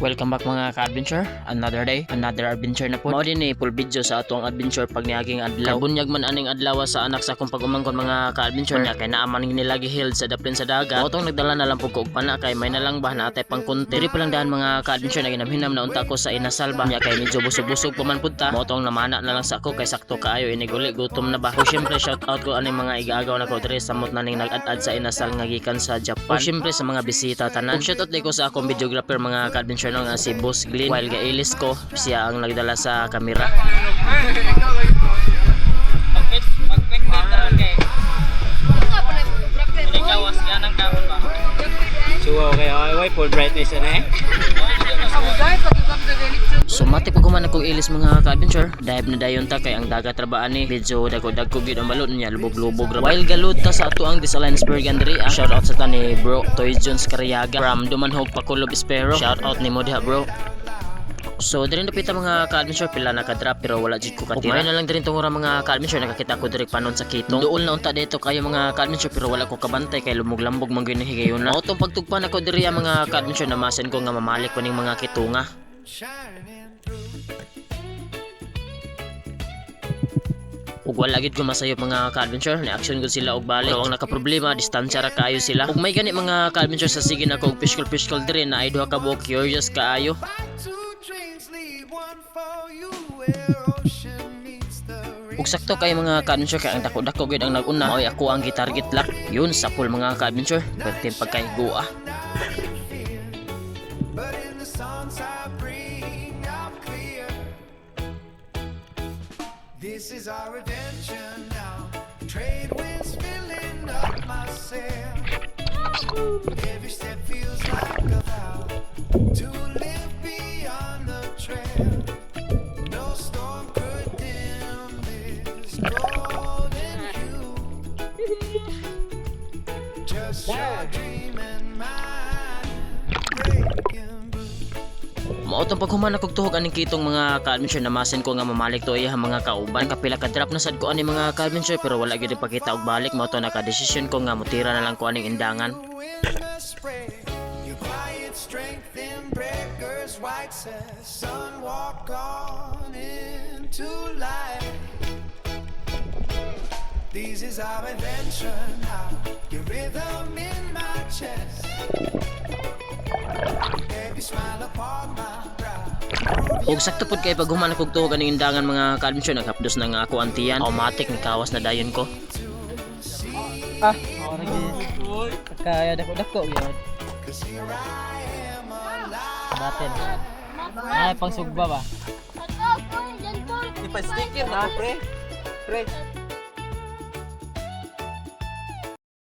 Welcome back mga ka-adventure. Another day, another adventure na po. Mao din ni full video sa atong adventure pag niaging adlaw. Bunyag man aning adlaw sa anak sa akong pag-umangkon mga ka-adventure. Nya kay naaman nilagi hild sa daplin sa dagat. Mao tong nagdala na lang pug ko og pana kay may nalang ba na atay pang konti. Diri pa lang daan mga ka-adventure na ginamhinam na unta ko sa inasal ba. Nya kay medyo busog-busog pa man pud ta. Mao tong namana na lang sa ako kay sakto kaayo iniguli gutom na ba. O syempre shout out ko aning mga igaagaw na ko diri samot na ning nag-ad-ad sa inasal nga gikan sa Japan. O syempre sa mga bisita tanan. Shout out ko sa akong videographer mga ka-adventure nga si Boss Glenn. While gailis ko, siya ang nagdala sa kamera. So okay, okay, full brightness na eh. So mati pag human akong ilis mga ka-adventure, dive na dayon ta kay ang dagat trabaan ni medyo dagko gyud ang balot niya lubog-lubog ra. While galud ta sa ato ang Disalinesburg Andri, shout out sa ta ni bro Toy Jones Cariaga from Dumanhog Pakulob Espero. Shout out ni mo diha bro. So diri na pita mga ka-adventure pila naka-drop pero wala jud ko katira. Na lang diri tong ora mga ka-adventure nakakita ko direk panon sa Kitong. Duol na unta dito kayo mga ka-adventure pero wala ko kabantay kay lumog-lambog man gyud higayon na. Otong pagtugpan ako diri mga ka-adventure na masen ko nga mamalik ko ning mga kitunga. Ug wala gid ko masayop mga ka-adventure ni action gud sila og balik. So ang nakaproblema distansya ra kaayo sila. Ug may gani mga ka-adventure sa sige na ko og piskol diri na ay duha ka buok curious kaayo. Ug sakto kay mga ka-adventure kay ang dako-dako gyud ang nag-una moy ako ang gitarget lock. Yun sa pool mga ka-adventure pertin pagkahigoa. This is our redemption now. Trade winds filling up my sail. Every step feels like a vow to live beyond the trail. No storm could dim this golden hue. Just your dream and mine breaking blue. Mao tong paghuman ako tuhog aning kitong mga ka-adventure na masen ko nga mamalik to iya mga kauban. Kapila ka drop na sad ko ani mga ka-adventure pero wala gyud ipakita og balik. Mao to naka-desisyon ko nga mutira na lang ko aning indangan. Your quiet strength in breakers white says sun walk on into light. This is our adventure now. Your rhythm in my chest. Every smile upon my brow. Og sakto pud kay paghuman ako tuhog aning indangan mga ka-adventure naghapdos na nga ako antiyan. Automatic ni kawas na dayon ko. Ah, orang ni. Kaya dako-dako yun. Batin. Ay, pang sugba ba? Ipa-sticker na, pre. Pre.